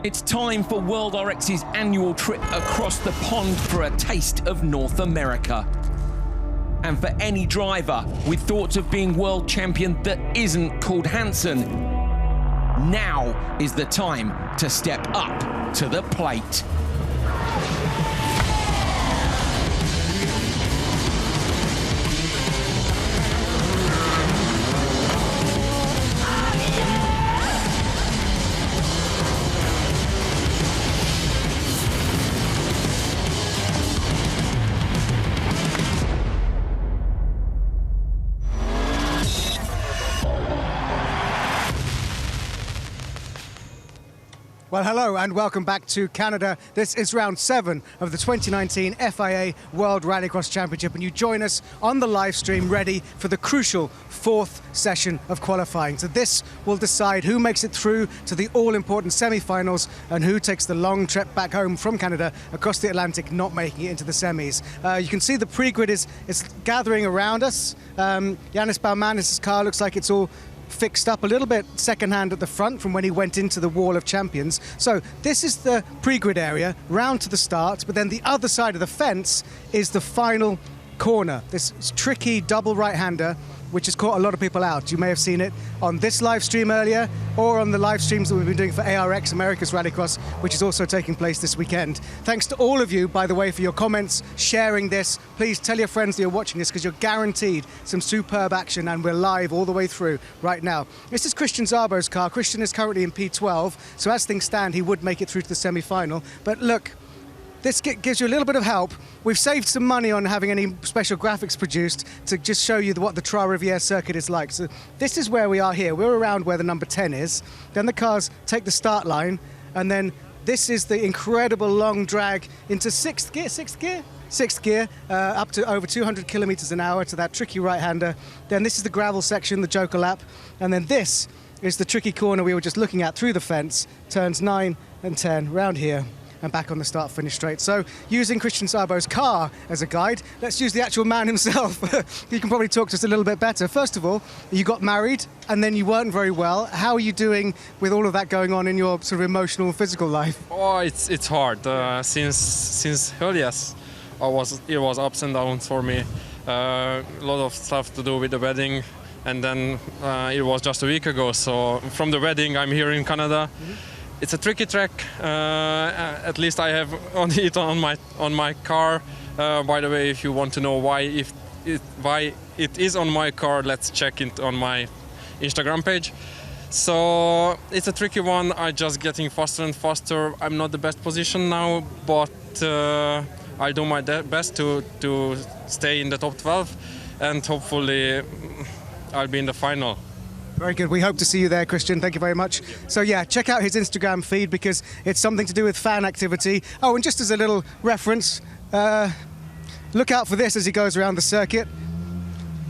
It's time for World RX's annual trip across the pond for a taste of North America. And for any driver with thoughts of being world champion that isn't called Hanson, now is the time to step up to the plate. Well, hello and welcome back to Canada. This is round 7 of the 2019 FIA World Rallycross Championship, and you join us on the live stream ready for the crucial 4th session of qualifying. So this will decide who makes it through to the all-important semi-finals and who takes the long trip back home from Canada across the Atlantic, not making it into the semis. You can see the pre-grid is gathering around us. Yanni Parson car looks like it's all fixed up a little bit second-hand at the front from when he went into the Wall of Champions. So this is the pre-grid area, round to the start, but then the other side of the fence is the final corner. This tricky double right-hander, which has caught a lot of people out. You may have seen it on this live stream earlier or on the live streams that we've been doing for ARX, America's Rallycross, which is also taking place this weekend. Thanks to all of you, by the way, for your comments, sharing this. Please tell your friends that you're watching this because you're guaranteed some superb action, and we're live all the way through right now. This is Christian Szabó's car. Christian is currently in P12, so as things stand, he would make it through to the semi-final. But look, this gives you a little bit of help. We've saved some money on having any special graphics produced to just show you what the Trois-Rivières circuit is like. So this is where we are here. We're around where the number 10 is. Then the cars take the start line, and then this is the incredible long drag into sixth gear, up to over 200 kilometers an hour to that tricky right-hander. Then this is the gravel section, the Joker lap, and then this is the tricky corner we were just looking at through the fence, turns 9 and 10 round here, and back on the start-finish straight. So using Christian Szabó's car as a guide, let's use the actual man himself. He can probably talk to us a little bit better. First of all, you got married and then you weren't very well. How are you doing with all of that going on in your sort of emotional and physical life? Oh, it's hard. Since earliest, it was ups and downs for me. A lot of stuff to do with the wedding, and then it was just a week ago. So from the wedding, I'm here in Canada. Mm-hmm. It's a tricky track. At least I have it on my car. By the way, if you want to know why it is on my car, let's check it on my Instagram page. So it's a tricky one. I'm just getting faster and faster. I'm not the best position now, but I'll do my best to stay in the top 12, and hopefully I'll be in the final. Very good. We hope to see you there, Christian. Thank you very much. So yeah, check out his Instagram feed because it's something to do with fan activity. Oh, and just as a little reference, look out for this as he goes around the circuit.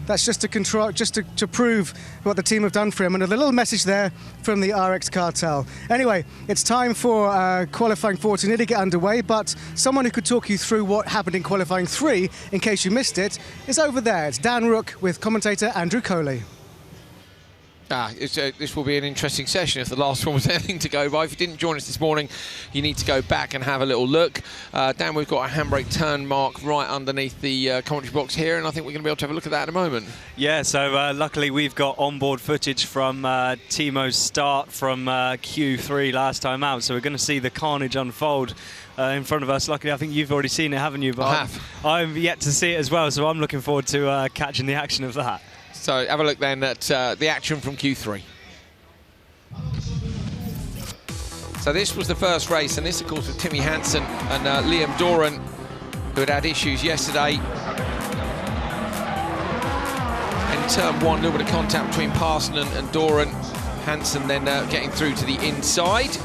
That's just to prove what the team have done for him, and a little message there from the RX cartel. Anyway, it's time for qualifying 4 to nearly get underway, but someone who could talk you through what happened in qualifying 3, in case you missed it, is over there. It's Dan Rook with commentator Andrew Coley. This will be an interesting session if the last one was anything to go by. If you didn't join us this morning, you need to go back and have a little look. Dan, we've got a handbrake turn mark right underneath the commentary box here, and I think we're going to be able to have a look at that in a moment. Yeah, so luckily we've got onboard footage from Timo's start from Q3 last time out, so we're going to see the carnage unfold in front of us. Luckily, I think you've already seen it, haven't you? But I have. I'm yet to see it as well, so I'm looking forward to catching the action of that. So have a look then at the action from Q3. So this was the first race, and this of course was Timmy Hanson and Liam Doran, who had issues yesterday. In turn 1, a little bit of contact between Parson and Doran. Hanson then getting through to the inside.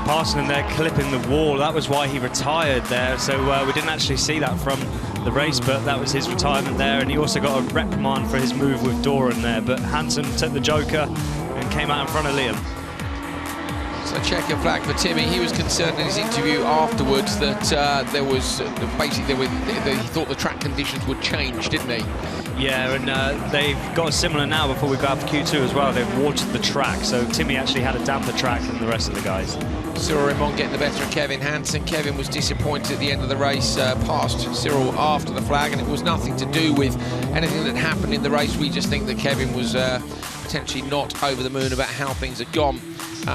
Parson in there clipping the wall. That was why he retired there. So we didn't actually see that from the race, but that was his retirement there. And he also got a reprimand for his move with Doran there. But Hanson took the Joker and came out in front of Liam. So checker flag for Timmy. He was concerned in his interview afterwards that there was basically he thought the track conditions would change, didn't he? Yeah, and they've got a similar now before we go out for Q2 as well. They've watered the track, so Timmy actually had a damper track than the rest of the guys. Cyril Raymond getting the better of Kevin Hanson. Kevin was disappointed at the end of the race, passed Cyril after the flag, and it was nothing to do with anything that happened in the race. We just think that Kevin was potentially not over the moon about how things had gone.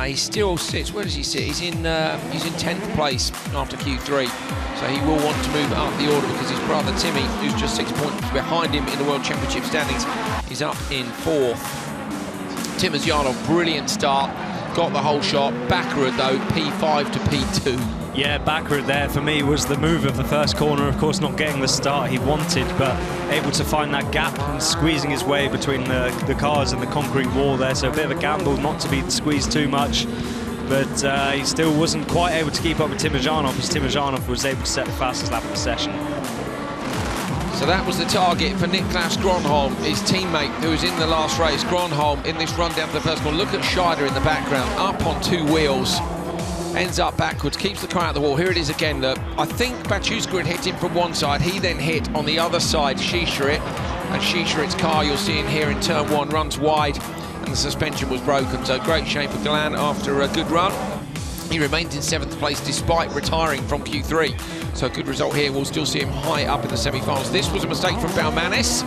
He still sits, where does he sit? He's in 10th place after Q3, so he will want to move up the order because his brother Timmy, who's just 6 points behind him in the World Championship standings, is up in 4th. Tim Hanson, brilliant start, got the whole shot. Backward though, P5 to P2. Yeah, backward there for me was the move of the first corner. Of course, not getting the start he wanted, but able to find that gap and squeezing his way between the cars and the concrete wall there. So a bit of a gamble not to be squeezed too much, but he still wasn't quite able to keep up with Tim Hanson, as Tim Hanson was able to set the fastest lap of the session. So that was the target for Niklas Gronholm, his teammate who was in the last race. Gronholm in this run down to the first corner. Look at Scheider in the background, up on 2 wheels. Ends up backwards, keeps the car out of the wall. Here it is again, look. I think Bachuska had hit him from one side. He then hit on the other side Shisharit, and Shisharit's car, you'll see in here in turn 1, runs wide, and the suspension was broken. So great shame for Galan after a good run. He remains in 7th place despite retiring from Q3. So a good result here. We'll still see him high up in the semi-finals. This was a mistake from Baumanis.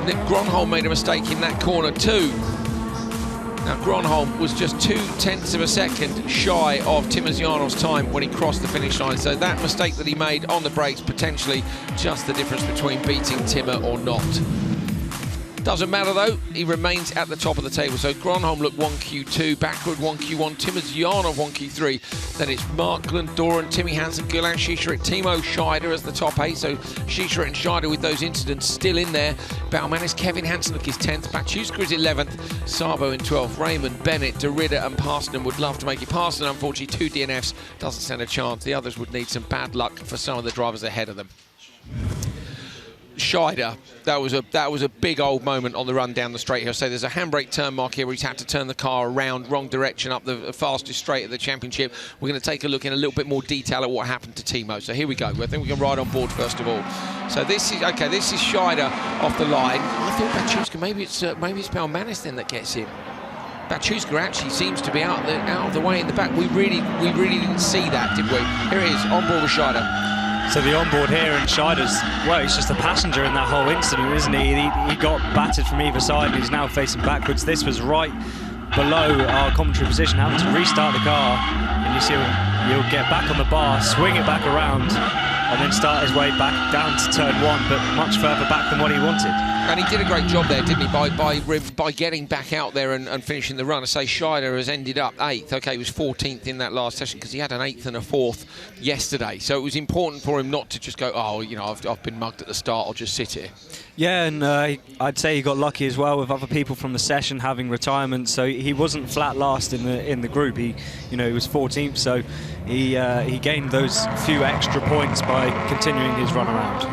Nick Gronholm made a mistake in that corner too. Now, Gronholm was just 0.2 of a second shy of Tim Hanson's time when he crossed the finish line. So that mistake that he made on the brakes, potentially just the difference between beating Timmer or not. Doesn't matter though, he remains at the top of the table. So Gronholm looked 1Q2, backward 1Q1, Tim Hanson 1Q3. Then it's Mark Glendoran, Timmy Hanson, Gulan Shisharit, Timo Scheider as the top 8. So Shisharit and Scheider with those incidents still in there. Baumanis, Kevin Hanson look his 10th, Bachuska is 11th, Sabo in 12th, Raymond, Bennett, Derrida and Parson would love to make it. Parson, unfortunately, 2 DNFs, doesn't stand a chance. The others would need some bad luck for some of the drivers ahead of them. Scheider, that was a big old moment on the run down the straight here. So there's a handbrake turn mark here where he's had to turn the car around, wrong direction up the fastest straight of the championship. We're going to take a look in a little bit more detail at what happened to Timo. So here we go. I think we can ride on board first of all. So this is Scheider off the line. I thought Bachuska, maybe it's Baumanis then that gets him. Bachuska actually seems to be out of the way in the back. We really didn't see that, did we? Here it is, on board with Scheider. So the onboard here, and Scheider's, well, he's just a passenger in that whole incident, isn't he? He got battered from either side and he's now facing backwards. This was right below our commentary position, having to restart the car. And you see he'll get back on the bar, swing it back around, and then start his way back down to turn 1, but much further back than what he wanted. And he did a great job there, didn't he, by getting back out there and finishing the run. I say Scheider has ended up 8th. OK, he was 14th in that last session because he had an 8th and a 4th yesterday. So it was important for him not to just go, oh, you know, I've been mugged at the start, I'll just sit here. Yeah, and I'd say he got lucky as well with other people from the session having retirement. So he wasn't flat last in the group. He was 14th, so he gained those few extra points by continuing his run around.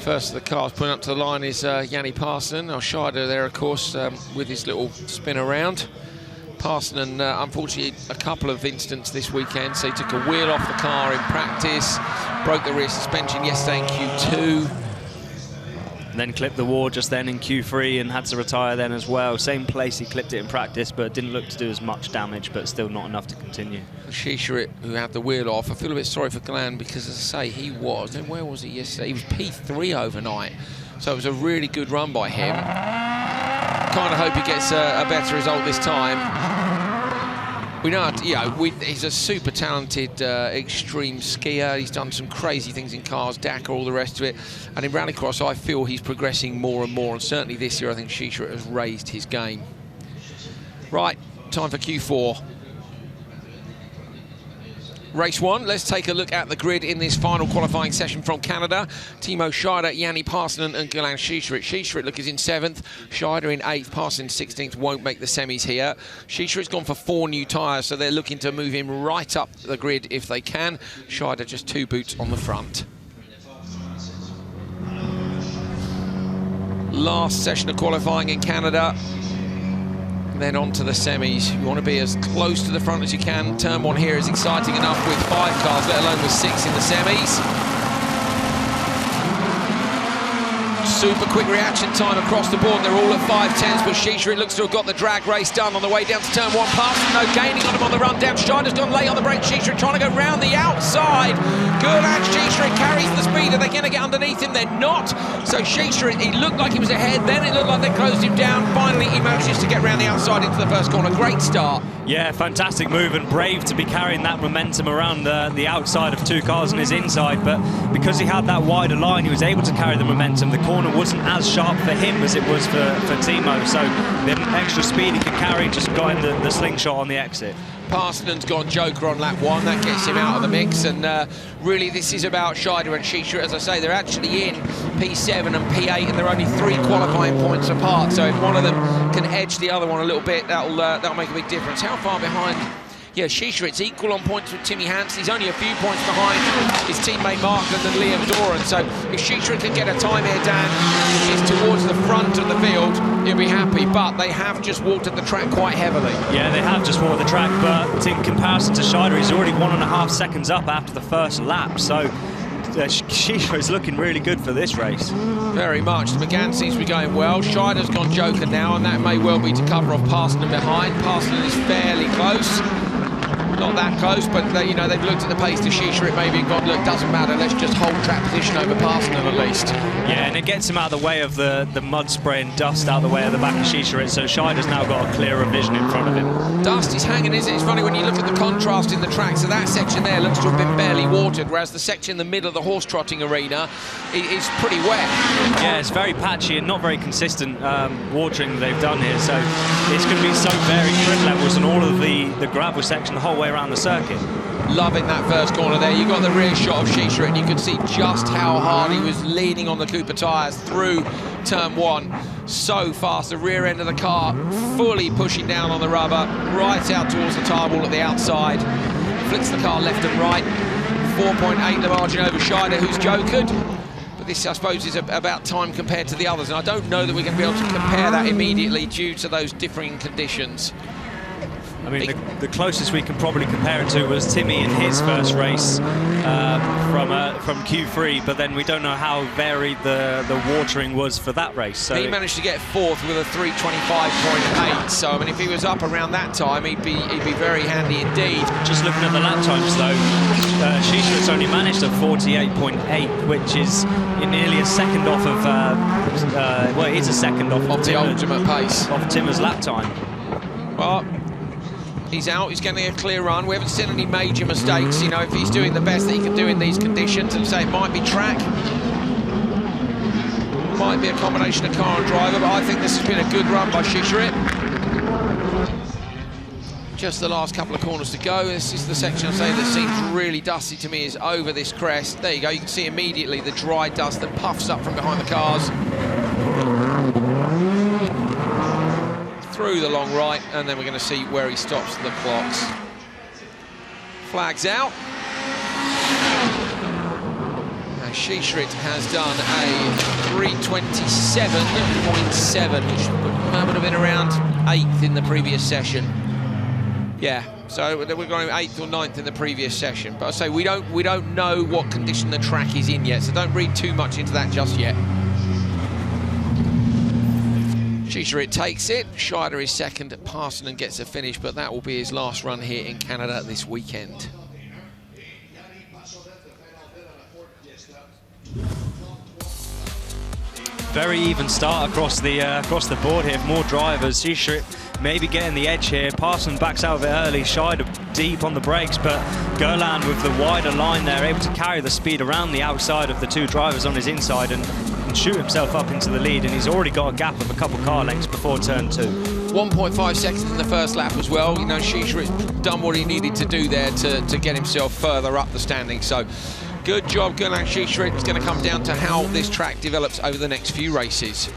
First of the cars putting up to the line is Yanni Parson. Now Scheider there, of course, with his little spin around. Parson, and unfortunately, a couple of incidents this weekend. So he took a wheel off the car in practice, broke the rear suspension yesterday in Q2. And then clipped the wall just then in Q3 and had to retire then as well. Same place he clipped it in practice, but didn't look to do as much damage, but still not enough to continue. Shisharit, who had the wheel off, I feel a bit sorry for Glenn because, as I say, where was he yesterday? He was P3 overnight, so it was a really good run by him. Kind of hope he gets a better result this time. We know, he's a super talented extreme skier. He's done some crazy things in cars, Dakar, all the rest of it. And in Rallycross, I feel he's progressing more and more. And certainly this year, I think Shisharit has raised his game. Right, time for Q4. Race 1, let's take a look at the grid in this final qualifying session from Canada. Timo Scheider, Yanni Parson and Gulan Shisharit. Shisharit look is in 7th, Scheider in 8th, Parson 16th, won't make the semis here. Shisharit's gone for 4 new tyres, so they're looking to move him right up the grid if they can. Scheider just 2 boots on the front. Last session of qualifying in Canada. And then on to the semis. You want to be as close to the front as you can. Turn 1 here is exciting enough with 5 cars, let alone with 6 in the semis. Super quick reaction time across the board. They're all at 5/10s, but Shisha, it looks to have got the drag race done on the way down to turn 1. Parson, no gaining on him on the run down. Scheider's gone late on the brake. Shisha trying to go round the outside. Good at Shisha, carries the speed. Are they going to get underneath him? They're not. So Shisha, he looked like he was ahead, then it looked like they closed him down. Finally, he manages to get round the outside into the first corner. Great start. Yeah, fantastic move, and brave to be carrying that momentum around the outside of 2 cars on his inside, but because he had that wider line, he was able to carry the momentum. The corner wasn't as sharp for him as it was for Timo, so the extra speed he could carry just got in the slingshot on the exit. Parson's gone joker on lap 1, that gets him out of the mix, and really this is about Scheider and Shisha. As I say, they're actually in P7 and P8, and they're only 3 qualifying points apart, so if one of them can edge the other one a little bit, that'll make a big difference. How far behind? Yeah, Shisha, it's equal on points with Timmy Hanson. He's only a few points behind his teammate Markland and Liam Doran. So if Shisha can get a time here, Dan, is towards the front of the field, he'll be happy. But they have just walked at the track quite heavily. Yeah, they have just walked the track, but in comparison to Scheider, he's already 1.5 seconds up after the first lap. So Shisha is looking really good for this race. Very much. The McGann seems to be going well. Scheider's gone joker now, and that may well be to cover off Parson and behind. Parson is fairly close. Not that close, but you know, they've looked at the pace to Shisha, it maybe and gone, look, doesn't matter, let's just hold track position over Parson at least. Yeah, and it gets him out of the way of the mud spray and dust out of the way of the back of Shisha, so Scheider's now got a clearer vision in front of him. Dust is hanging, isn't it? It's funny when you look at the contrast in the track, so that section there looks to have been barely watered, whereas the section in the middle of the horse trotting arena is pretty wet. Yeah, it's very patchy and not very consistent watering they've done here, so it's going to be so varied trim levels and all of the gravel section the whole way around the circuit. Loving that first corner there. You got the rear shot of Shisha and you could see just how hard he was leaning on the Cooper tyres through turn 1. So fast, the rear end of the car fully pushing down on the rubber, right out towards the tyre wall at the outside. Flicks the car left and right. 4.8 the margin over Scheider, who's jokered. But this, I suppose, is about time compared to the others. And I don't know that we're going to be able to compare that immediately due to those differing conditions. I mean, the closest we can probably compare it to was Timmy in his first race from Q3, but then we don't know how varied the watering was for that race. So he managed to get 4th with a 3:25.8. So I mean, if he was up around that time, he'd be very handy indeed. Just looking at the lap times though, Shisha's only managed a 48.8, which is nearly a second off of well, it is a second off of the ultimate pace of Timmer's lap time. Well, he's out, he's getting a clear run. We haven't seen any major mistakes, you know, if he's doing the best that he can do in these conditions. And say it might be track, might be a combination of car and driver, but I think this has been a good run by Shisha. Just the last couple of corners to go. This is the section, I say, that seems really dusty to me, is over this crest. There you go, you can see immediately the dry dust that puffs up from behind the cars. Through the long right, and then we're going to see where he stops the clocks. Flags out. Now Shisha has done a 3:27.7, which would have been around 8th in the previous session. Yeah, so we're going 8th or 9th in the previous session. But I say we don't know what condition the track is in yet, so don't read too much into that just yet. Shisha takes it. Scheider is second. Parson gets a finish, but that will be his last run here in Canada this weekend. Very even start across the board here. More drivers. Shisha maybe getting the edge here. Parson backs out of it early. Scheider deep on the brakes, but Gerland with the wider line there, able to carry the speed around the outside of the 2 drivers on his inside and shoot himself up into the lead, and he's already got a gap of a couple car lengths before turn 2. 1.5 seconds in the first lap as well. You know, Shisha has done what he needed to do there to get himself further up the standing. So good job, Gerland Shisha. It's going to come down to how this track develops over the next few races.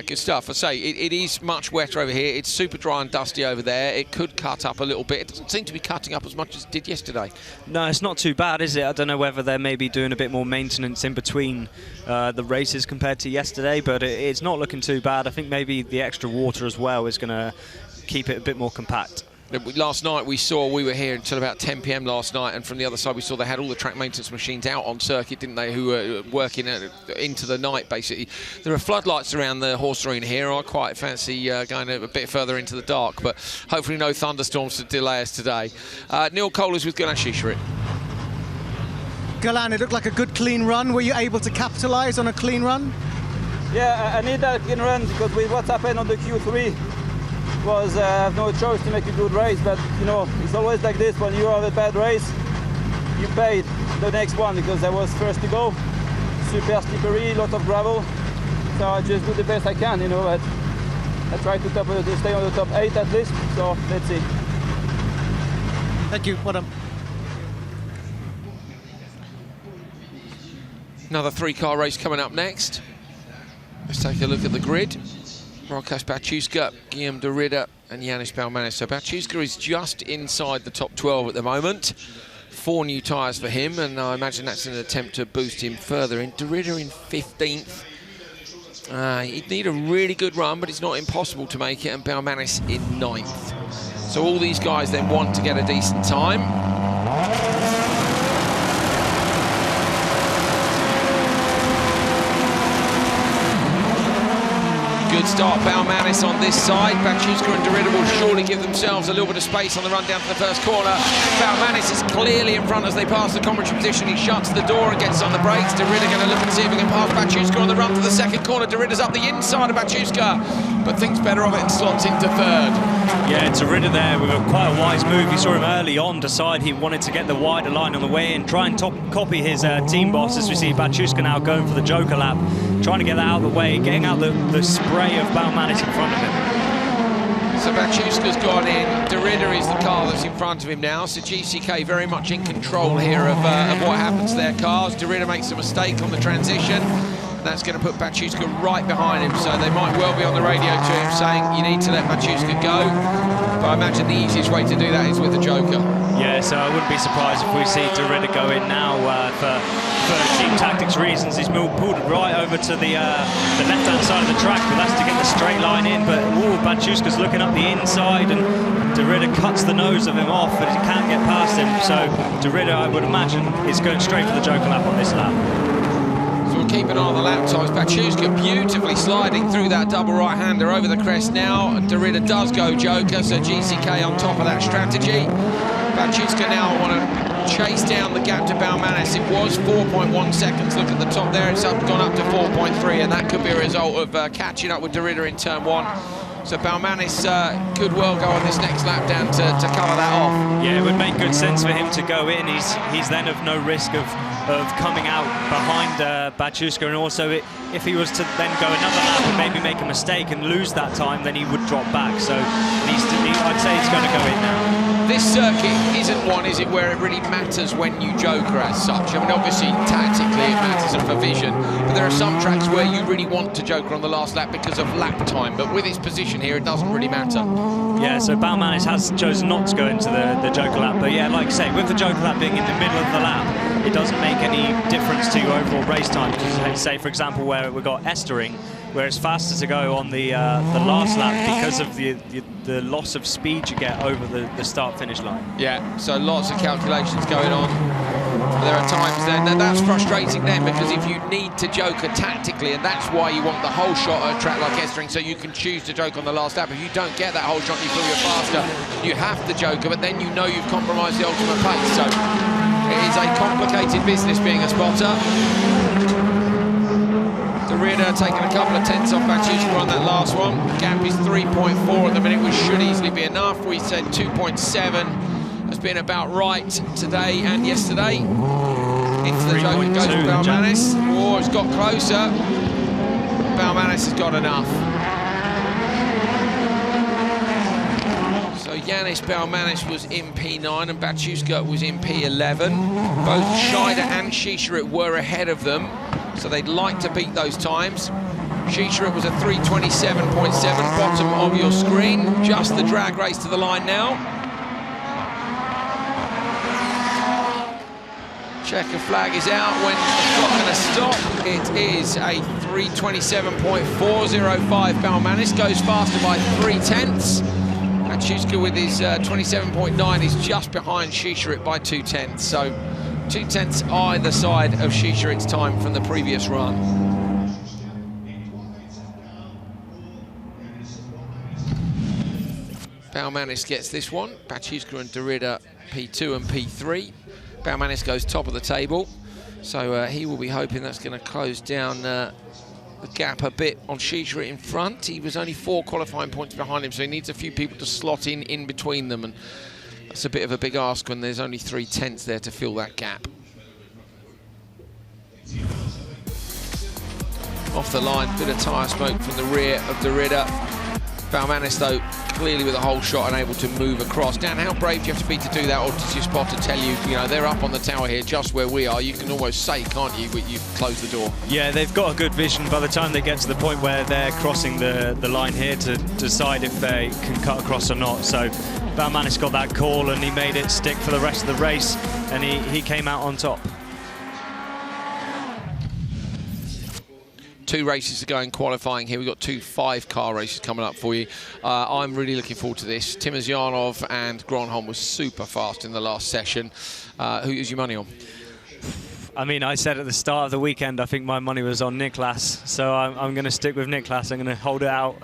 Good stuff. I say, it is much wetter over here. It's super dry and dusty over there. It could cut up a little bit. It doesn't seem to be cutting up as much as it did yesterday. No, it's not too bad, is it? I don't know whether they're maybe doing a bit more maintenance in between the races compared to yesterday, but it's not looking too bad. I think maybe the extra water as well is going to keep it a bit more compact. Last night we were here until about 10 p.m. last night, and from the other side we saw they had all the track maintenance machines out on circuit, didn't they, who were working into the night, basically. There are floodlights around the horse arena here. I quite fancy going a bit further into the dark, but hopefully no thunderstorms to delay us today. Neil Cole is with Galan Shishirit. Galan, it looked like a good clean run. Were you able to capitalise on a clean run? Yeah, I need that clean run because with what's happened on the Q3, was no choice to make a good race, but you know, it's always like this. When you have a bad race, you pay the next one, because I was first to go, super slippery, lot of gravel, so I just do the best I can, you know. But I try to stay on the top 8 at least, so let's see. Thank you. Well done. Another 3-car race coming up next. Let's take a look at the grid. Rokas Baciuska, Guillaume de Ridder and Yannis Balmanis. So Baciuska is just inside the top 12 at the moment. 4 new tyres for him, and I imagine that's an attempt to boost him further. In de Ridder in 15th. He'd need a really good run, but it's not impossible to make it, and Balmanis in 9th. So all these guys then want to get a decent time. Good start, Balmanis on this side. Baciuska and de Ridder will surely give themselves a little bit of space on the run down to the first corner. Balmanis is clearly in front as they pass the commentary position. He shuts the door and gets on the brakes. De Ridder going to look and see if he can pass Baciuska on the run to the second corner. De Ridder's up the inside of Baciuska, but thinks better of it and slots into third. Yeah, de Ridder there with quite a wise move. You saw him early on decide he wanted to get the wider line on the way in, try and copy his team boss, as we see Baciuska now going for the Joker lap, trying to get that out of the way, getting out the spray of Balmanis in front of him. So Baciuska's gone in. De Ridder is the car that's in front of him now. So GCK very much in control here of what happens to their cars. De Ridder makes a mistake on the transition. That's going to put Baciuska right behind him, so they might well be on the radio to him saying you need to let Baciuska go, but I imagine the easiest way to do that is with the Joker. Yeah, so I wouldn't be surprised if we see de Ridder go in now for team tactics reasons. He's pulled right over to the left-hand side of the track, but that's to get the straight line in, but Baciuska's looking up the inside, and de Ridder cuts the nose of him off, but he can't get past him, so de Ridder, I would imagine, is going straight for the Joker lap on this lap. So we'll keep an eye on the lap times. Baciuska beautifully sliding through that double right-hander over the crest now. De Ridder does go Joker, so GCK on top of that strategy. Baciuska now want to chase down the gap to Balmanis. It was 4.1 seconds. Look at the top there, it's gone up to 4.3, and that could be a result of catching up with de Ridder in turn 1. So Balmanis could well go on this next lap down to cover that off. Yeah, it would make good sense for him to go in. He's then of no risk of coming out behind Baciuska, and also if he was to then go another lap and maybe make a mistake and lose that time, then he would drop back. So I'd say he's going to go in now. This circuit isn't one, is it, where it really matters when you Joker as such? I mean, obviously, tactically it matters and for vision, but there are some tracks where you really want to Joker on the last lap because of lap time, but with his position here, it doesn't really matter. Yeah, so Balmanis has chosen not to go into the Joker lap, but yeah, like I say, with the Joker lap being in the middle of the lap, it doesn't make any difference to your overall race time. Let's say, for example, where we've got Estering, where it's faster to go on the last lap because of the loss of speed you get over the start-finish line. Yeah, so lots of calculations going on. There are times then that's frustrating then, because if you need to Joker tactically, and that's why you want the whole shot at a track like Estering, so you can choose to Joker on the last lap. If you don't get that whole shot, you feel you're faster, you have to Joker, but then you know you've compromised the ultimate pace. So it is a complicated business being a spotter. De Ridder taking a couple of tenths off Baciuska on that last one. The gap is 3.4 at the minute, which should easily be enough. We said 2.7 has been about right today and yesterday. Into the Joker goes Balmanis. Oh, it's got closer. Balmanis has got enough. So Yannis Balmanis was in P9 and Baciuska was in P11. Both Scheider and Shishirit were ahead of them, so they'd like to beat those times. Shishirit was a 3:27.7, bottom of your screen. Just the drag race to the line now. Checker flag is out. When it's not going to stop, it is a 3:27.405. Balmanis goes faster by 0.3. Machuska with his 27.9 is just behind Shishirit by 0.2. So 0.2 either side of Shishirit's time from the previous run. Balmanis gets this one. Machuska and Derrida P2 and P3. Balmanis goes top of the table, so he will be hoping that's going to close down the gap a bit on Shishirit in front. He was only 4 qualifying points behind him, so he needs a few people to slot in between them, and that's a bit of a big ask when there's only 0.3 there to fill that gap. Off the line, bit of tyre smoke from the rear of Derrida. Balmanis, though, clearly with a whole shot and able to move across. Dan, how brave do you have to be to do that, or does your spotter tell you, you know, they're up on the tower here just where we are? You can almost say, can't you, but you close the door. Yeah, they've got a good vision by the time they get to the point where they're crossing the line here to decide if they can cut across or not. So Balmanis got that call and he made it stick for the rest of the race, and he came out on top. 2 races to go in qualifying here. We've got 2 5-car races coming up for you. I'm really looking forward to this. Timosyanov and Gronholm was super fast in the last session. Who is your money on? I mean, I said at the start of the weekend, I think my money was on Niklas, so I'm going to stick with Niklas. I'm going to hold it out,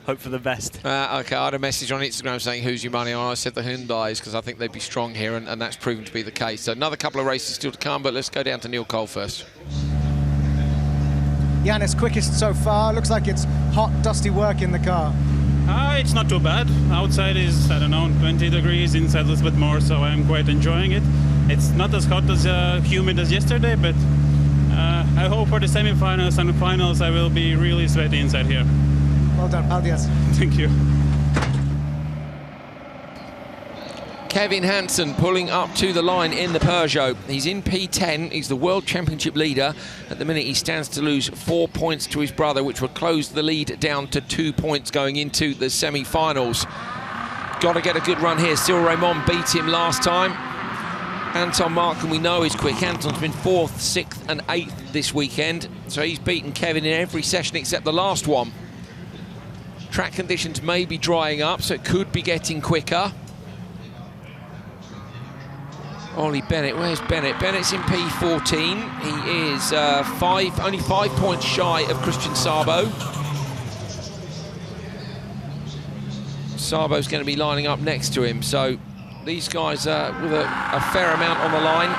hope for the best. Okay, I had a message on Instagram saying, who's your money on? I said the Hyundais, because I think they'd be strong here, and that's proven to be the case. So another couple of races still to come, but let's go down to Neil Cole first. Yannis, quickest so far. Looks like it's hot, dusty work in the car. It's not too bad. Outside is, I don't know, 20 degrees, inside a little bit more, so I'm quite enjoying it. It's not as hot as humid as yesterday, but I hope for the semi-finals and the finals I will be really sweaty inside here. Well done, Paldias. Thank you. Kevin Hanson pulling up to the line in the Peugeot. He's in P10. He's the World Championship leader. At the minute, he stands to lose 4 points to his brother, which will close the lead down to 2 points going into the semi-finals. Got to get a good run here. Cyril Raymond beat him last time. Anton Marken, we know, is quick. Anton's been 4th, 6th and 8th this weekend. So he's beaten Kevin in every session except the last one. Track conditions may be drying up, so it could be getting quicker. Ollie Bennett, where's Bennett? Bennett's in P14. He is only 5 points shy of Christian Sabo. Sabo's going to be lining up next to him, so these guys with a fair amount on the line.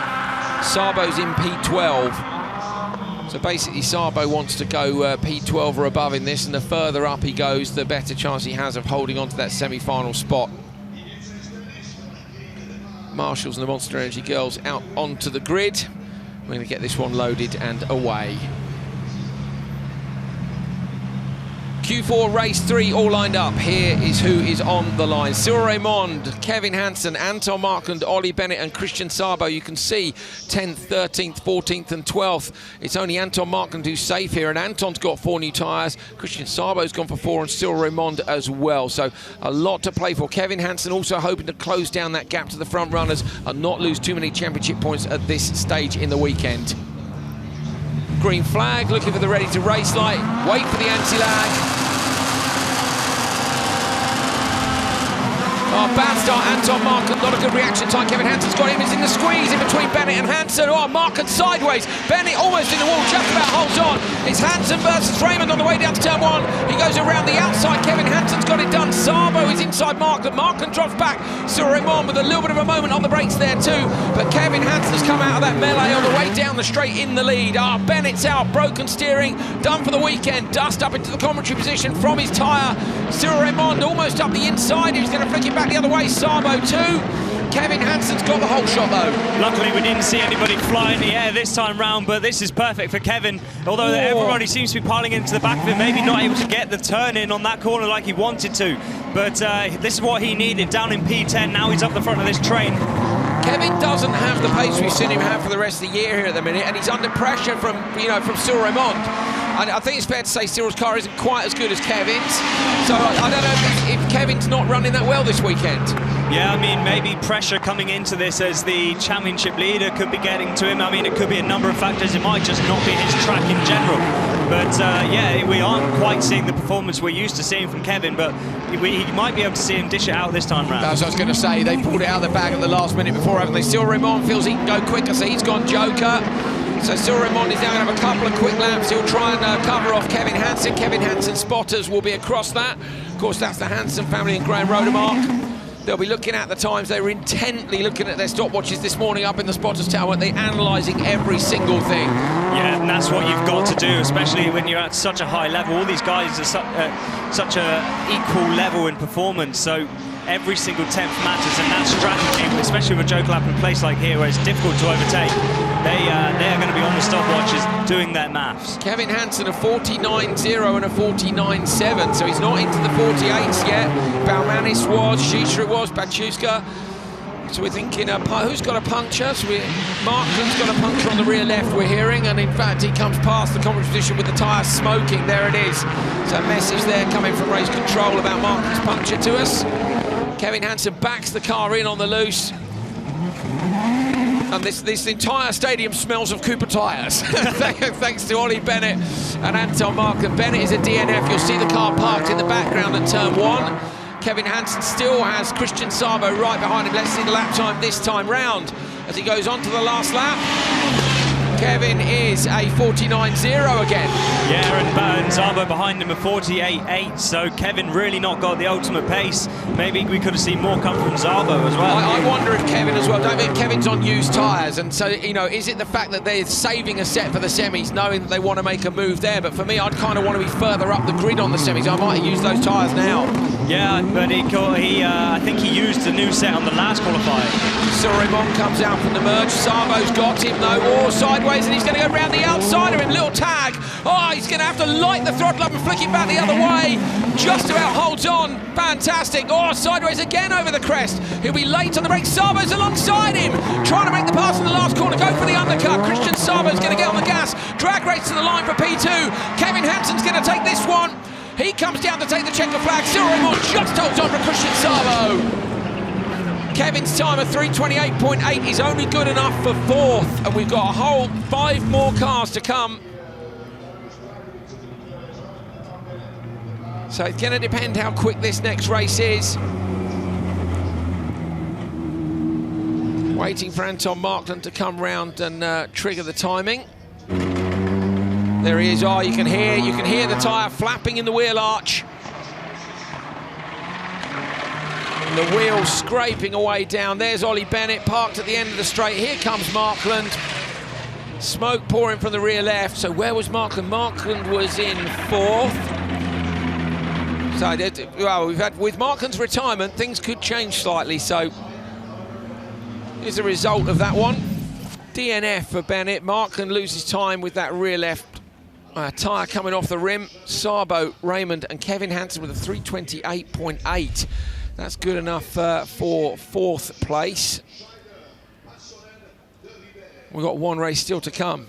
Sabo's in P12. So basically Sabo wants to go P12 or above in this, and the further up he goes, the better chance he has of holding on to that semi-final spot. Marshalls and the Monster Energy girls out onto the grid. We're going to get this one loaded and away. Q4 race 3 all lined up. Here is who is on the line. Cyril Raymond, Kevin Hanson, Anton Markland, Ollie Bennett and Christian Sabo. You can see 10th, 13th, 14th and 12th. It's only Anton Markland who's safe here, and Anton's got 4 new tyres. Christian Sabo's gone for 4 and Cyril Raymond as well. So a lot to play for. Kevin Hanson also hoping to close down that gap to the front runners and not lose too many championship points at this stage in the weekend. Green flag, looking for the ready to race light. Wait for the anti-lag. Oh, bad start, Anton Marken, not a good reaction time. Kevin Hanson's got him, he's in the squeeze in between Bennett and Hanson. Oh, Marken sideways. Bennett almost in the wall, just about holds on. It's Hanson versus Raymond on the way down to turn 1. He goes around the outside. Kevin Hanson's got it done. Sabo is inside Marken. Marken drops back. Cyril Raymond with a little bit of a moment on the brakes there too. But Kevin Hanson's come out of that melee on the way down the straight in the lead. Ah, Bennett's out, broken steering, done for the weekend. Dust up into the commentary position from his tyre. Cyril Raymond almost up the inside. He's going to flick it back the other way. Sabo too. Kevin Hanson's got the whole shot though. Luckily we didn't see anybody fly in the air this time round, but this is perfect for Kevin. Although everybody seems to be piling into the back of him, maybe not able to get the turn in on that corner like he wanted to. But this is what he needed, down in P10. Now he's up the front of this train. Kevin doesn't have the pace we've seen him have for the rest of the year here at the minute, and he's under pressure from Cyril Raymond. I think it's fair to say Cyril's car isn't quite as good as Kevin's. So I don't know if Kevin's not running that well this weekend. Yeah, I mean, maybe pressure coming into this as the championship leader could be getting to him. I mean, it could be a number of factors. It might just not be his track in general. But yeah, we aren't quite seeing the performance we're used to seeing from Kevin, but he might be able to see him dish it out this time round. That's what I was going to say. They pulled it out of the bag at the last minute before, haven't they? Cyril Raymond feels he can go quicker, so he's gone Joker. So Cyril Raymond is now going to have a couple of quick laps. He'll try and cover off Kevin Hanson. Kevin Hanson's spotters will be across that. Of course, that's the Hanson family and Graham Rodemark. They'll be looking at the times. They were intently looking at their stopwatches this morning up in the spotters tower. They're analysing every single thing. Yeah, and that's what you've got to do, especially when you're at such a high level. All these guys are such a equal level in performance, so every single tenth matters, and that strategy, especially with a joke lap in place like here where it's difficult to overtake, they are going to be on the stopwatches doing their maths. Kevin Hanson a 49.0 and a 49.7, so he's not into the 48s yet. Balmanis was, Shisha was, Bachuska. So we're thinking, who's got a puncture? So Markland's got a puncture on the rear left, we're hearing, and in fact he comes past the commentary position with the tyre smoking. There it is. So a message there coming from race control about Markland's puncture to us. Kevin Hanson backs the car in on the loose. And this entire stadium smells of Cooper tyres. Thanks to Ollie Bennett and Anton Markland. Bennett is a DNF. You'll see the car parked in the background at turn 1. Kevin Hanson still has Christian Sabo right behind him. Let's see the lap time this time round as he goes on to the last lap. Kevin is a 49.0 again. Yeah, and Szabo behind him a 48.8, so Kevin really not got the ultimate pace. Maybe we could have seen more come from Szabo as well. I wonder if Kevin as well, don't think Kevin's on used tyres, and so, you know, is it the fact that they're saving a set for the semis, knowing that they want to make a move there? But for me, I'd kind of want to be further up the grid on the semis. I might have used those tyres now. Yeah, but I think he used the new set on the last qualifier. Cyril Raymond comes out from the merge. Szabo's got him though, or sideways, and he's going to go round the outside of him. Little tag. Oh, he's going to have to light the throttle up and flick it back the other way. Just about holds on. Fantastic. Oh, sideways again over the crest. He'll be late on the brakes. Szabo's alongside him, trying to make the pass in the last corner. Go for the undercut. Christian Szabo's going to get on the gas. Drag race to the line for P2. Kevin Hanson's going to take this one. He comes down to take the checker flag. Cyril Raymond just holds on for Christian Szabo. Kevin's time of 3:28.8 is only good enough for 4th, and we've got a whole 5 more cars to come. So it's going to depend how quick this next race is. Waiting for Anton Markland to come round and trigger the timing. There he is. Oh, you can hear the tyre flapping in the wheel arch. And the wheel scraping away down. There's Ollie Bennett parked at the end of the straight. Here comes Markland. Smoke pouring from the rear left. So where was Markland? Markland was in 4th. So, well, we've had, with Markland's retirement, things could change slightly. So here's the result of that one. DNF for Bennett. Markland loses time with that rear left tyre coming off the rim. Szabo, Raymond and Kevin Hanson with a 3:28.8. That's good enough for 4th place. We've got one race still to come.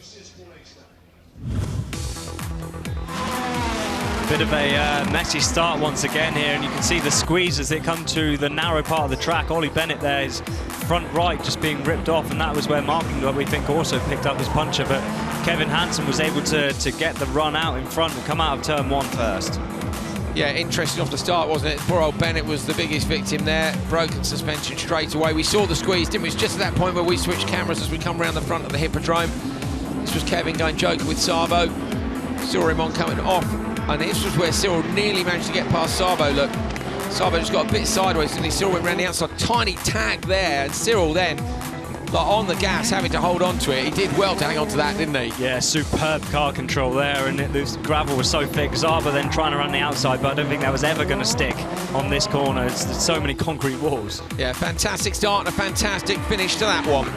Bit of a messy start once again here, and you can see the squeeze as they come to the narrow part of the track. Ollie Bennett there is front right just being ripped off, and that was where Markland, we think, also picked up his puncher, but Kevin Hanson was able to get the run out in front and come out of turn 1 first. Yeah, interesting off the start, wasn't it? Poor old Bennett was the biggest victim there. Broken suspension straight away. We saw the squeeze, didn't we? It's just at that point where we switched cameras as we come around the front of the Hippodrome. This was Kevin going joker with Szabo. Cyril Raymond coming off. And this was where Cyril nearly managed to get past Szabo. Look, Szabo just got a bit sideways, and Cyril went around the outside. Tiny tag there, and Cyril then, like on the gas, having to hold on to it. He did well to hang on to that, didn't he? Yeah, superb car control there, and the gravel was so thick. Szabo then trying to run the outside, but I don't think that was ever going to stick on this corner. There's so many concrete walls. Yeah, fantastic start and a fantastic finish to that one.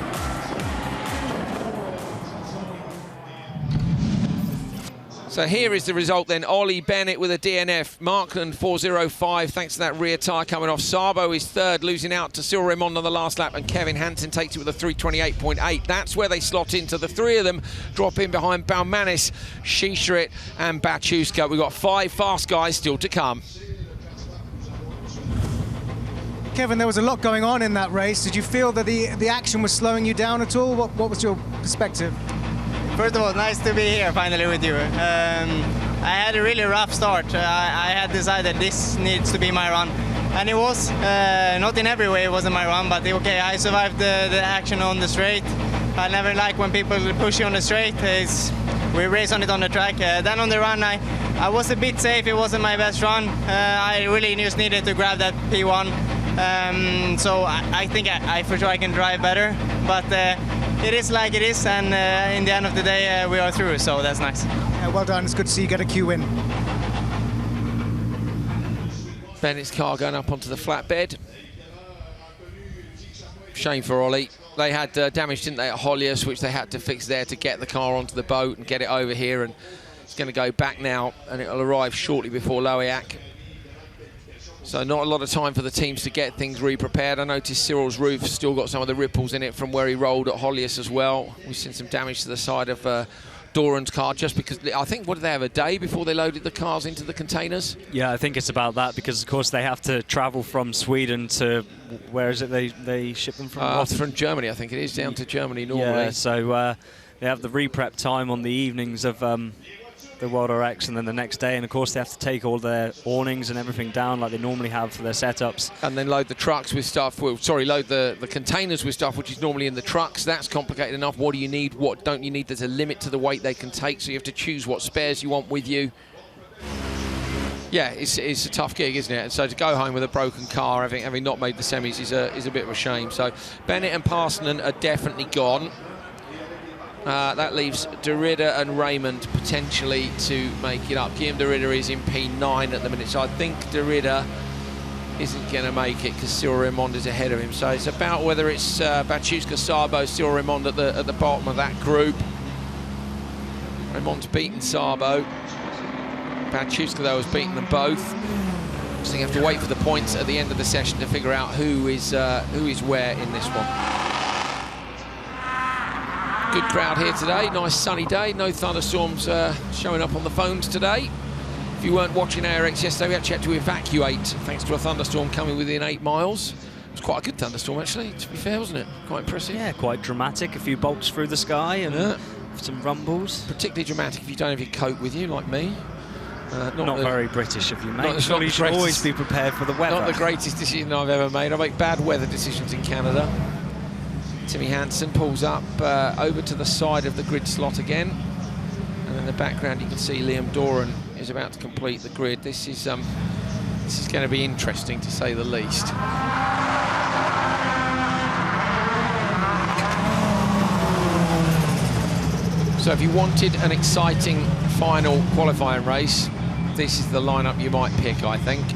So here is the result then. Ollie Bennett with a DNF. Markland 4.05 thanks to that rear tyre coming off. Sabo is third, losing out to Cyril Raymond on the last lap, and Kevin Hansen takes it with a 3.28.8. That's where they slot into. The three of them drop in behind Baumanis, Shisharit and Bachuska. We've got 5 fast guys still to come. Kevin, there was a lot going on in that race. Did you feel that the action was slowing you down at all? What was your perspective? First of all, nice to be here finally with you. I had a really rough start. I had decided this needs to be my run, and it was. Not in every way it wasn't my run, but okay, I survived the action on the straight. I never like when people push you on the straight. We race on it on the track. Then on the run, I was a bit safe. It wasn't my best run. I really just needed to grab that P1. So I think I for sure I can drive better, but it is like it is, and in the end of the day we are through, so that's nice. Well done, it's good to see you get a Q win. Bennett's car going up onto the flatbed. Shame for Ollie. They had damage, didn't they, at Hollius, which they had to fix there to get the car onto the boat and get it over here, and it's going to go back now, and it'll arrive shortly before Loiac. So not a lot of time for the teams to get things re-prepared. I noticed Cyril's roof still got some of the ripples in it from where he rolled at Hollius as well. We've seen some damage to the side of Doran's car, just because I think, what did they have, a day before they loaded the cars into the containers? Yeah, I think it's about that, because of course they have to travel from Sweden to, where is it they ship them from? From Germany, I think it is, down to Germany normally. Yeah, so they have the re-prep time on the evenings of the World RX, and then the next day, and of course they have to take all their awnings and everything down like they normally have for their setups. And then load the trucks with stuff, load the containers with stuff which is normally in the trucks. That's complicated enough. What do you need, what don't you need? There's a limit to the weight they can take, so you have to choose what spares you want with you. Yeah, it's a tough gig, isn't it? And so to go home with a broken car, having not made the semis, is a bit of a shame. So Bennett and Parson are definitely gone. That leaves De Ridder and Raymond potentially to make it up. Guillaume De Ridder is in P9 at the minute, so I think De Ridder isn't going to make it because Cyril Raymond is ahead of him. So it's about whether it's Bachuska, Sabo, Cyril Raymond at the bottom of that group. Raymond's beaten Sabo. Bachuska, though, has beaten them both. So you have to wait for the points at the end of the session to figure out who is where in this one. Good crowd here today, nice sunny day, no thunderstorms showing up on the phones today. If you weren't watching ARX yesterday, we actually had to evacuate thanks to a thunderstorm coming within 8 miles. It was quite a good thunderstorm actually, to be fair, wasn't it? Quite impressive. Yeah, quite dramatic, a few bolts through the sky and some rumbles. Particularly dramatic if you don't have your coat with you, like me. Not very British of you, mate. You should always be prepared for the weather. Not the greatest decision I've ever made. I make bad weather decisions in Canada. Timmy Hanson pulls up over to the side of the grid slot again, and in the background you can see Liam Doran is about to complete the grid. This is going to be interesting to say the least. So if you wanted an exciting final qualifying race, this is the lineup you might pick, I think.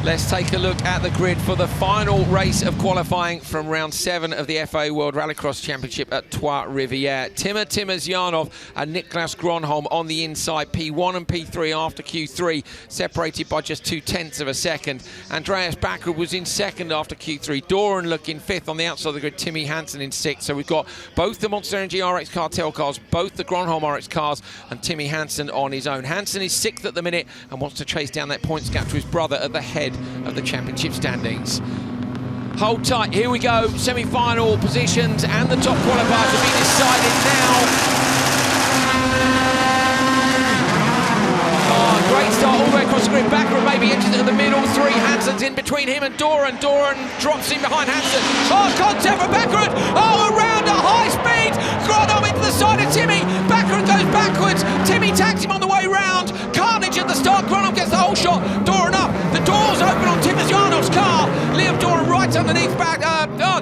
Let's take a look at the grid for the final race of qualifying from round 7 of the FIA World Rallycross Championship at Trois-Rivières. Timosjanov and Niklas Gronholm on the inside, P1 and P3 after Q3, separated by just 0.2 of a second. Andreas Backer was in second after Q3. Doran looking 5th on the outside of the grid, Timmy Hanson in 6th. So we've got both the Monster Energy RX Cartel cars, both the Gronholm RX cars, and Timmy Hanson on his own. Hanson is 6th at the minute and wants to chase down that points gap to his brother at the head of the championship standings. Hold tight, here we go, semi-final positions and the top qualifiers are being decided now. Great start all the way across the grid. Backer maybe edges at the middle. 3, Hanson's in between him and Doran. Doran drops in behind Hanson. Oh, contact for Backer. Oh, around at high speed. Gronholm into the side of Timmy. Backer goes backwards. Timmy tags him on the way round. Carnage at the start. Gronholm gets the whole shot. Doran up. The doors open on Timosjanov's car. Liam Doran right underneath back.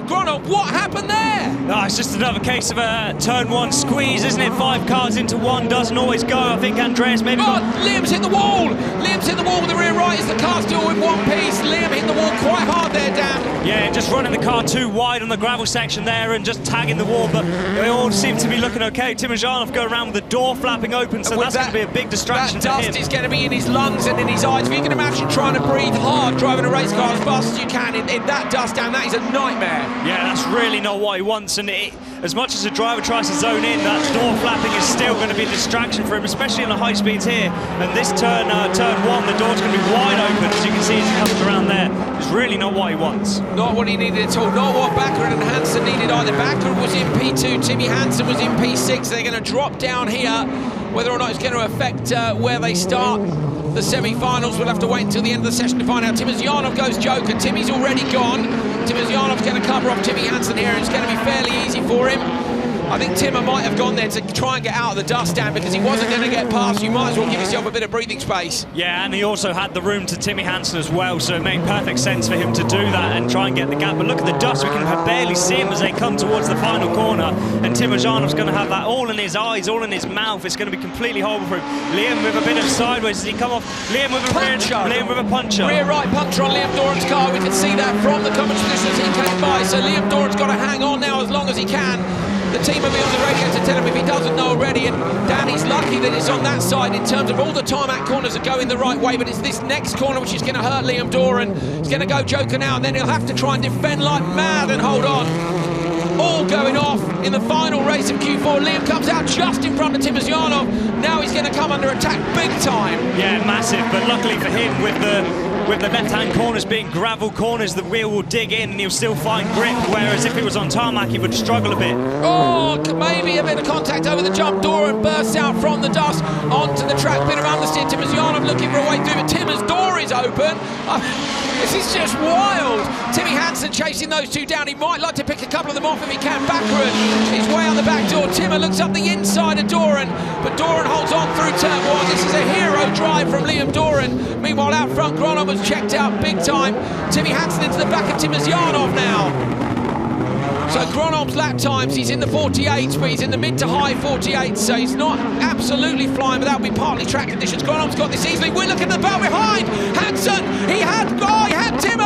Gronholm, what happened there? No, it's just another case of a turn 1 squeeze, isn't it? 5 cars into 1 doesn't always go. I think Andreas maybe... Liam's hit the wall. Liam's hit the wall with the rear right as the car's still in one piece. Liam hit the wall quite hard there, Dan. Yeah, just was running the car too wide on the gravel section there and just tagging the wall, but they all seem to be looking okay. Timmy Hanson go around with the door flapping open, so that's going to be a big distraction to him. That dust is going to be in his lungs and in his eyes. If you can imagine trying to breathe hard driving a race car as fast as you can in that dust down, that is a nightmare. Yeah, that's really not what he wants, and as much as the driver tries to zone in, that door flapping is still going to be a distraction for him, especially on the high speeds here. And this turn one, the door's going to be wide open, as you can see as he comes around there. It's really not what he wants. Not what he needed at all. Not what Baccarat and Hanson needed either. Baccarat was in P2, Timmy Hanson was in P6. They're going to drop down here. Whether or not it's going to affect where they start the semi-finals, we'll have to wait until the end of the session to find out. Timmy Hanson goes Joker. Timmy's already gone. Timmy Hanson's going to cover off Timmy Hanson here. It's going to be fairly easy for him. I think Timmer might have gone there to try and get out of the dust stand because he wasn't going to get past. You might as well give yourself a bit of breathing space. Yeah, and he also had the room to Timmy Hanson as well, so it made perfect sense for him to do that and try and get the gap. But look at the dust, we can barely see him as they come towards the final corner, and Timmy Hanson's going to have that all in his eyes, all in his mouth. It's going to be completely horrible for him. Liam with a bit of sideways as he come off. Liam with a puncher. Liam with a puncher. Rear right puncher on Liam Doran's car. We can see that from the commentary position as he came by. So Liam Doran's got to hang on now as long as he can. The team will be on the radio to tell him if he doesn't know already, and Danny's lucky that it's on that side in terms of all the tarmac corners are going the right way, but it's this next corner which is going to hurt Liam Doran. He's going to go Joker now, and then he'll have to try and defend like mad and hold on. All going off in the final race of Q4. Liam comes out just in front of Timmy Hanson. Now he's going to come under attack big time. Yeah, massive, but luckily for him, with the left-hand corners being gravel corners, the wheel will dig in and he'll still find grip, whereas if it was on tarmac, he would struggle a bit. Oh, maybe a bit of contact over the jump door and bursts out from the dust onto the track. Bit of understeer. Timmy Hanson looking for a way through, but Timmer's door is open. This is just wild. Timmy Hanson chasing those two down. He might like to pick a couple of them off if he can. Baccarat is way on the back door. Timmer looks up the inside of Doran, but Doran holds on through turn one. This is a hero drive from Liam Doran. Meanwhile, out front, Gronholm was checked out big time. Timmy Hanson into the back of Timmy Hanson now. So Gronholm's lap times, he's in the 48s, but he's in the mid to high 48s, so he's not absolutely flying, but that'll be partly track conditions. Gronholm's got this easily. We're looking at the bell behind. Hanson, he had Timmer,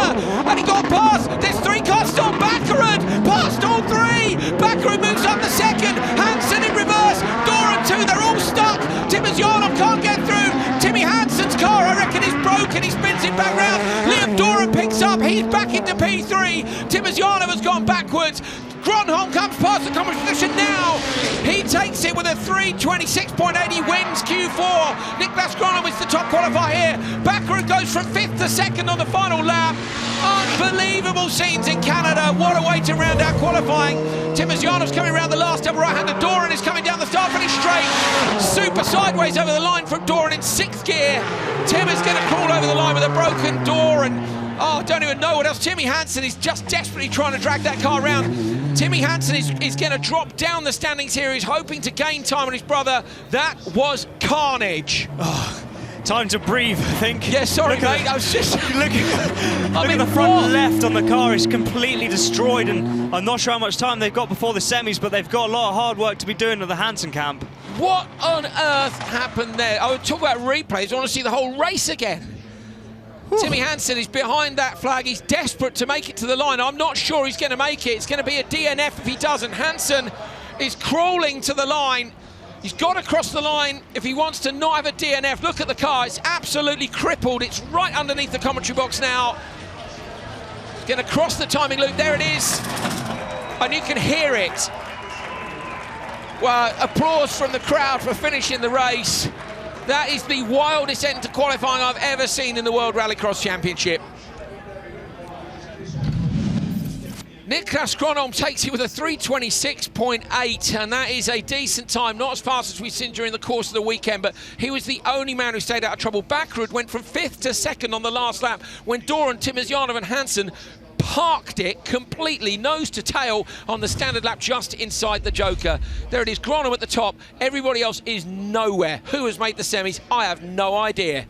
and he got past. There's three cars still. Baccarat past all three. Baccarat moves up the second. Hanson in reverse. Doran two, they're all stuck. Timmy Hanson can't get through. Timmy Hanson's car, I reckon, is broken. He spins it back round. Liam Doran picks up. He's back into P3. Timmy Hanson has gone backwards. Gronholm comes past the commentary position now. He takes it with a 3:26.8. He wins Q4. Niklas Gronholm is the top qualifier here. Baccarat goes from 5th to 2nd on the final lap. Unbelievable scenes in Canada. What a way to round out qualifying. Timmy Hanson's coming around the last double right-hander. Doran is coming down the start finish straight. Super sideways over the line from Doran in 6th gear. Tim is going to crawl over the line with a broken door, and I don't even know what else. Timmy Hanson is just desperately trying to drag that car around. Timmy Hanson is going to drop down the standings here. He's hoping to gain time on his brother. That was carnage. Oh, time to breathe, I think. Yeah, sorry, mate. I was just looking. Look at the front left on the car is completely destroyed, and I'm not sure how much time they've got before the semis, but they've got a lot of hard work to be doing at the Hanson camp. What on earth happened there? I would talk about replays. I want to see the whole race again. Timmy Hanson is behind that flag. He's desperate to make it to the line. I'm not sure he's going to make it. It's going to be a DNF if he doesn't. Hanson is crawling to the line. He's got to cross the line if he wants to not have a DNF. Look at the car. It's absolutely crippled. It's right underneath the commentary box now. He's going to cross the timing loop. There it is. And you can hear it. Well, applause from the crowd for finishing the race. That is the wildest end to qualifying I've ever seen in the World Rallycross Championship. Niklas Gronholm takes it with a 3:26.8, and that is a decent time, not as fast as we've seen during the course of the weekend, but he was the only man who stayed out of trouble. Baccarat went from 5th to 2nd on the last lap when Doran, Timmy Hanson and Hanson parked it completely nose to tail on the standard lap just inside the Joker. There it is, Gronholm at the top. Everybody else is nowhere. Who has made the semis? I have no idea.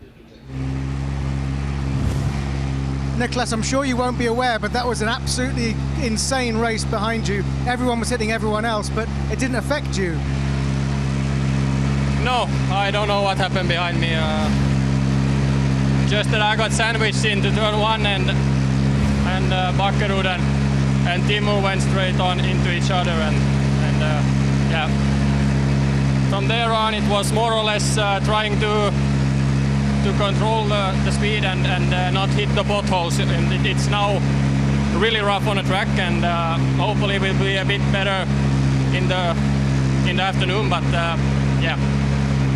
Niklas, I'm sure you won't be aware, but that was an absolutely insane race behind you. Everyone was hitting everyone else, but it didn't affect you. No, I don't know what happened behind me. Just that I got sandwiched into turn one and Baccarat, and and Timo went straight on into each other, and yeah. From there on, it was more or less trying to control the speed and not hit the potholes. And it's now really rough on the track, and hopefully will be a bit better in the afternoon. But yeah,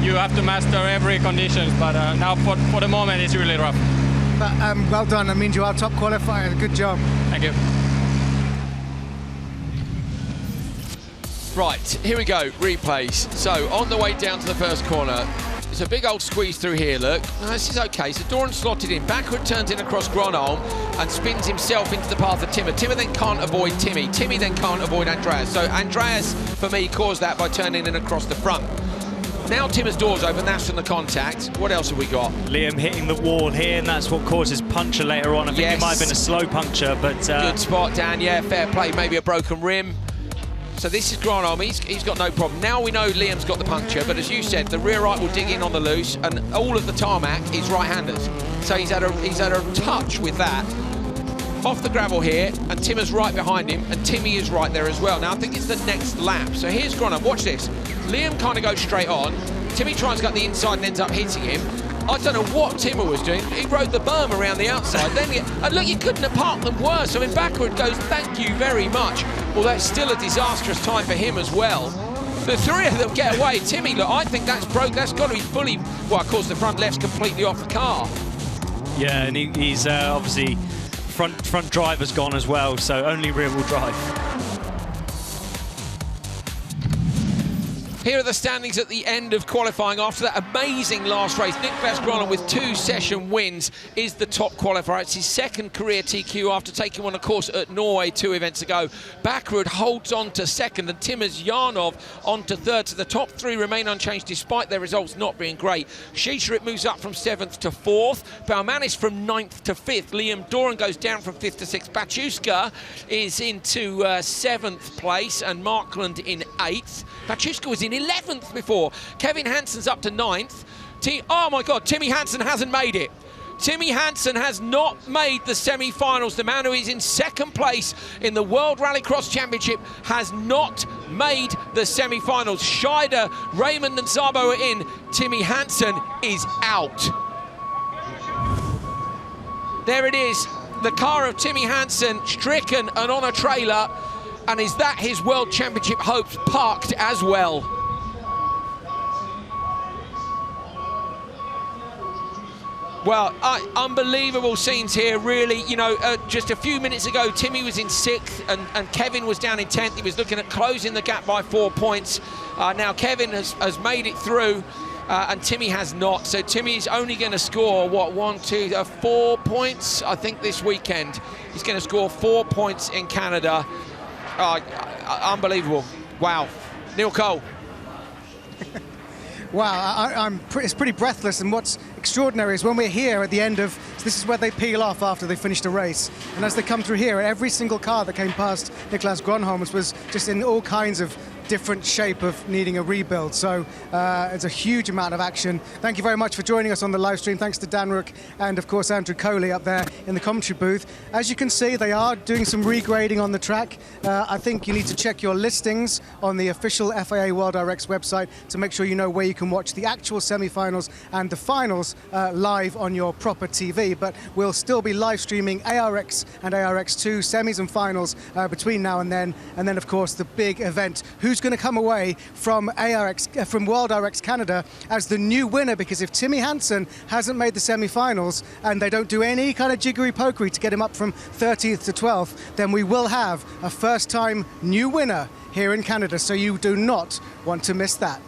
you have to master every conditions. But now for the moment, it's really rough. But, well done. That means you are top qualifier. Good job. Thank you. Right, here we go, replays. So, on the way down to the first corner, it's a big old squeeze through here, look. Now, this is okay, so Doran slotted in, backward turns in across Gronholm and spins himself into the path of Timmer. Timmer then can't avoid Timmy. Timmy then can't avoid Andreas. So Andreas, for me, caused that by turning in across the front. Now Timmer's door's open, that's from the contact. What else have we got? Liam hitting the wall here, and that's what causes puncture later on. I think it might have been a slow puncture, but... Good spot, Dan, yeah, fair play, maybe a broken rim. So this is Gronholm, he's got no problem. Now we know Liam's got the puncture, but as you said, the rear right will dig in on the loose, and all of the tarmac is right-handers. So he's had a touch with that. Off the gravel here, and Timmer's right behind him, and Timmy is right there as well. Now I think it's the next lap. So here's Gronholm, watch this. Liam kind of goes straight on. Timmy tries to go to the inside and ends up hitting him. I don't know what Timmer was doing. He rode the berm around the outside. And look, you couldn't have parked them worse. I mean, backward goes, thank you very much. Well, that's still a disastrous time for him as well. The three of them get away. Timmy, look, I think that's broke. That's got to be fully... Well, of course, the front left's completely off the car. Yeah, and he's obviously... Front driver's gone as well, so only rear-wheel drive. Here are the standings at the end of qualifying after that amazing last race. Niklas Gronholm with 2 session wins is the top qualifier. It's his second career TQ after taking one, of course, at Norway 2 events ago. Backrud holds on to second and Timmer's Yarnov on to third. So the top 3 remain unchanged despite their results not being great. Shisharit moves up from 7th to 4th. Baumanis from 9th to 5th. Liam Doran goes down from 5th to 6th. Bachuska is into 7th place and Markland in 8th. Bachuska was in 11th before. Kevin Hansen's up to 9th. Oh my God, Timmy Hanson hasn't made it. Timmy Hanson has not made the semi-finals. The man who is in 2nd place in the World Rallycross Championship has not made the semi-finals. Scheider, Raymond and Szabo are in. Timmy Hanson is out. There it is, the car of Timmy Hanson, stricken and on a trailer. And is that his World Championship hopes parked as well? Well, unbelievable scenes here, really. You know, just a few minutes ago, Timmy was in 6th and Kevin was down in 10th. He was looking at closing the gap by 4 points. Now Kevin has made it through and Timmy has not. So Timmy's only going to score, what, 4 points, I think, this weekend. He's going to score 4 points in Canada. Unbelievable. Wow. Neil Cole. Wow, it's pretty breathless, and what's extraordinary is when we're here at the end of, so this is where they peel off after they finished a race, and as they come through here, every single car that came past Niklas Gronholm was just in all kinds of different shape of needing a rebuild. So it's a huge amount of action. Thank you very much for joining us on the live stream. Thanks to Dan Rook and of course Andrew Coley up there in the commentary booth. As you can see, they are doing some regrading on the track. I think you need to check your listings on the official FIA World RX website to make sure you know where you can watch the actual semi-finals and the finals live on your proper TV. But we'll still be live streaming ARX and ARX2 semis and finals between now and then of course the big event. Who's going to come away from from World RX Canada as the new winner? Because if Timmy Hanson hasn't made the semi-finals and they don't do any kind of jiggery-pokery to get him up from 30th to 12th, then we will have a first-time new winner here in Canada. So you do not want to miss that.